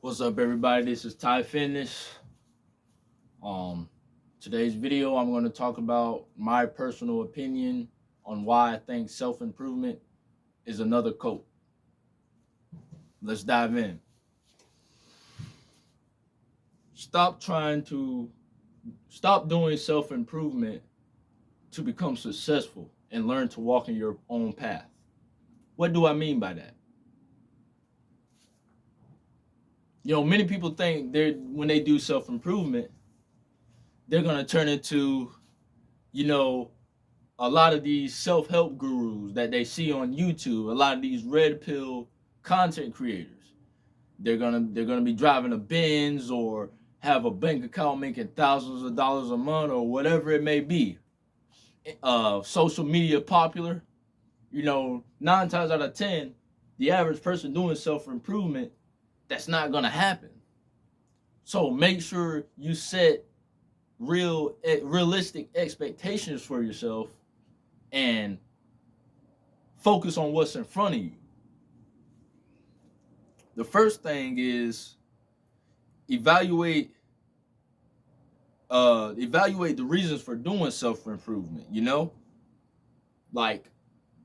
What's up, everybody? This is Ty Fitness. Today's video, I'm going to talk about my personal opinion on why I think self-improvement is another cult. Let's dive in. Stop doing self-improvement to become successful and learn to walk in your own path. What do I mean by that? Many people think when they do self-improvement, they're going to turn into, a lot of these self-help gurus that they see on YouTube, a lot of these red pill content creators. They're gonna be driving a Benz or have a bank account making thousands of dollars a month or whatever it may be. Social media popular. 9 times out of 10, the average person doing self-improvement, that's not gonna happen. So make sure you set realistic expectations for yourself and focus on what's in front of you. The first thing is evaluate the reasons for doing self-improvement. Like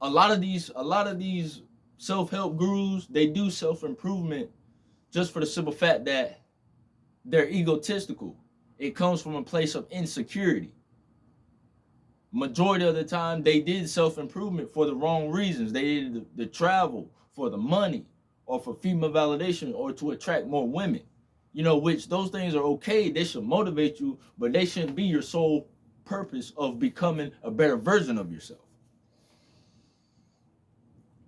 a lot of these self-help gurus, they do self-improvement just for the simple fact that they're egotistical. It comes from a place of insecurity. Majority of the time, they did self-improvement for the wrong reasons. They did the travel for the money or for female validation or to attract more women. Which those things are okay. They should motivate you, but they shouldn't be your sole purpose of becoming a better version of yourself.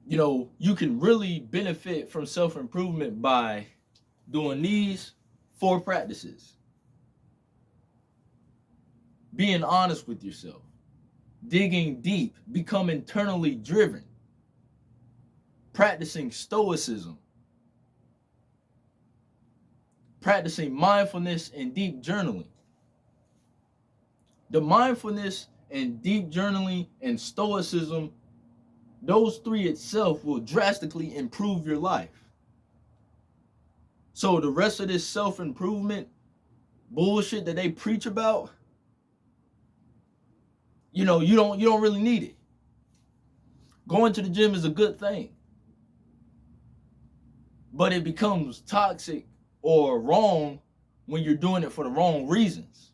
You can really benefit from self-improvement by doing these 4 practices. Being honest with yourself. Digging deep, become internally driven, practicing stoicism, practicing mindfulness and deep journaling. The mindfulness and deep journaling and stoicism, those 3 itself will drastically improve your life. So the rest of this self-improvement bullshit that they preach about, you don't really need it. Going to the gym is a good thing, but it becomes toxic or wrong when you're doing it for the wrong reasons.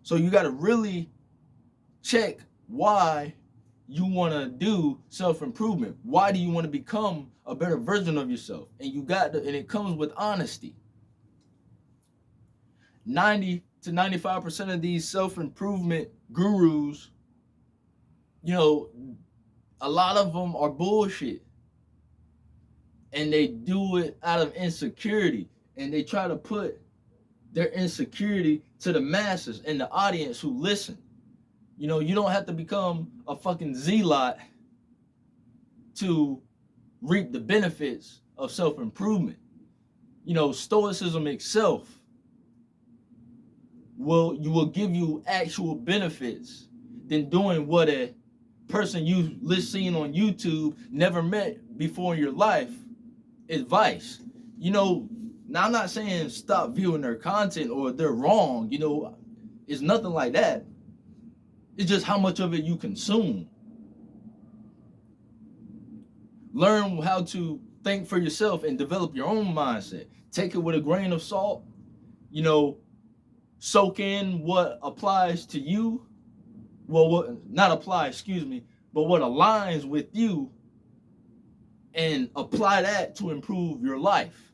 So you got to really check why you want to do self-improvement. Why do you want to become a better version of yourself? And and it comes with honesty. 90 to 95% of these self-improvement gurus, a lot of them are bullshit. And they do it out of insecurity. And they try to put their insecurity to the masses and the audience who listen. You don't have to become a fucking zealot to reap the benefits of self-improvement. Stoicism itself will give you actual benefits than doing what a person you seen on YouTube never met before in your life advice. Now I'm not saying stop viewing their content or they're wrong. It's nothing like that. It's just how much of it you consume. Learn how to think for yourself and develop your own mindset. Take it with a grain of salt. Soak in what applies to you. Well, what not apply, excuse me, but what aligns with you, and apply that to improve your life.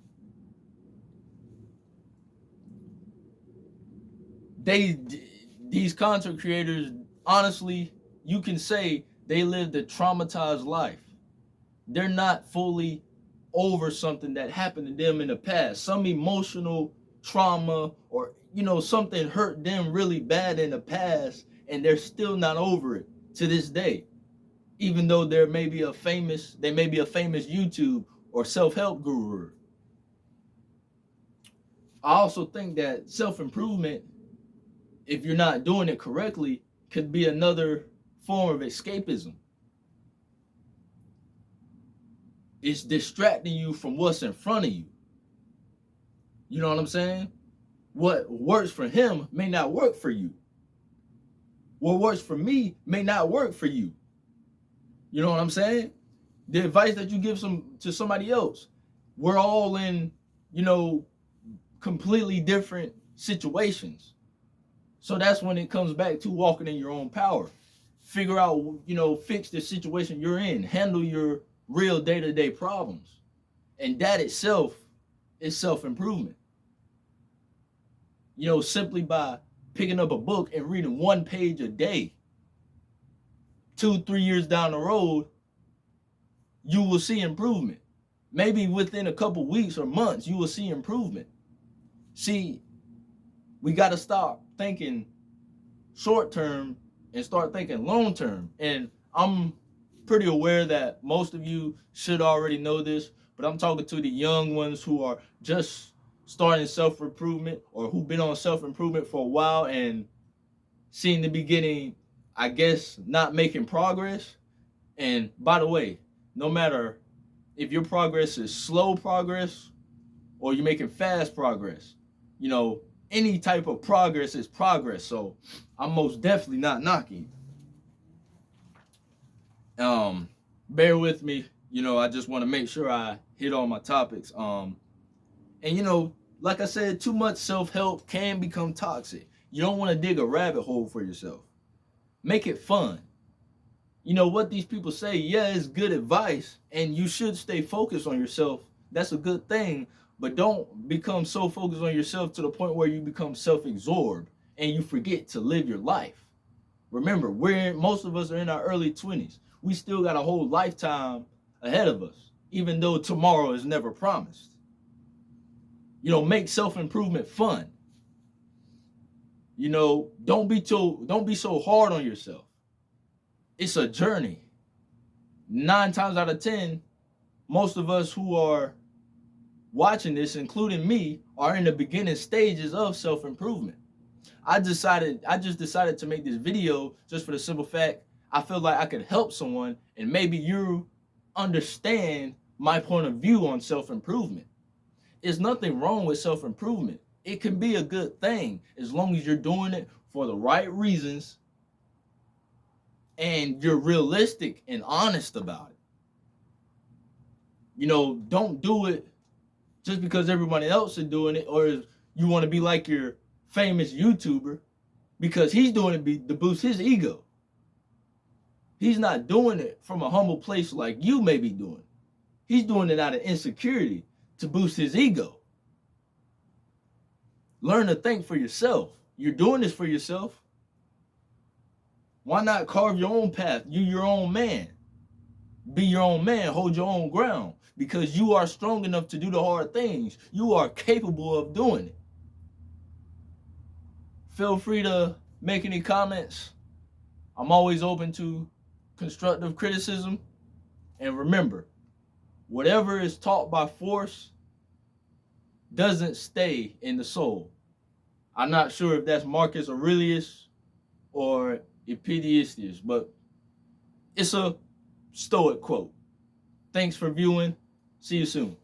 These content creators, honestly, you can say they lived a traumatized life. They're not fully over something that happened to them in the past. Some emotional trauma or, something hurt them really bad in the past, and they're still not over it to this day. Even though they may be a famous YouTube or self-help guru. I also think that self-improvement, if you're not doing it correctly, could be another form of escapism. It's distracting you from what's in front of you. You know what I'm saying? What works for him may not work for you. What works for me may not work for you. You know what I'm saying? The advice that you give to somebody else, we're all in, you know, completely different situations. So that's when it comes back to walking in your own power. Figure out, fix the situation you're in, handle your real day-to-day problems. And that itself is self-improvement. Simply by picking up a book and reading one page a day, 2-3 years down the road, you will see improvement. Maybe within a couple weeks or months, you will see improvement. See, we got to stop thinking short term and start thinking long term. And I'm pretty aware that most of you should already know this, but I'm talking to the young ones who are just starting self-improvement or who've been on self-improvement for a while and seeing the beginning, I guess, not making progress. And by the way, no matter if your progress is slow progress or you're making fast progress, any type of progress is progress. So I'm most definitely not knocking. Bear with me. I just want to make sure I hit all my topics. And like I said, too much self-help can become toxic. You don't want to dig a rabbit hole for yourself. Make it fun. What these people say, yeah, it's good advice, and you should stay focused on yourself. That's a good thing, but don't become so focused on yourself to the point where you become self-absorbed and you forget to live your life. Remember, most of us are in our early 20s. We still got a whole lifetime ahead of us, even though tomorrow is never promised. Make self-improvement fun. Don't be so hard on yourself. It's a journey. 9 times out of 10, most of us who are watching this, including me, are in the beginning stages of self-improvement. I just decided to make this video just for the simple fact I feel like I could help someone and maybe you understand my point of view on self-improvement. There's nothing wrong with self-improvement. It can be a good thing as long as you're doing it for the right reasons and you're realistic and honest about it. Don't do it just because everybody else is doing it, or you want to be like your famous YouTuber because he's doing it to boost his ego. He's not doing it from a humble place like you may be doing. He's doing it out of insecurity to boost his ego. Learn to think for yourself. You're doing this for yourself. Why not carve your own path? You your own man. Be your own man. Hold your own ground. Because you are strong enough to do the hard things. You are capable of doing it. Feel free to make any comments. I'm always open to constructive criticism. And remember, whatever is taught by force doesn't stay in the soul. I'm not sure if that's Marcus Aurelius or Epictetus, but it's a Stoic quote. Thanks for viewing. See you soon.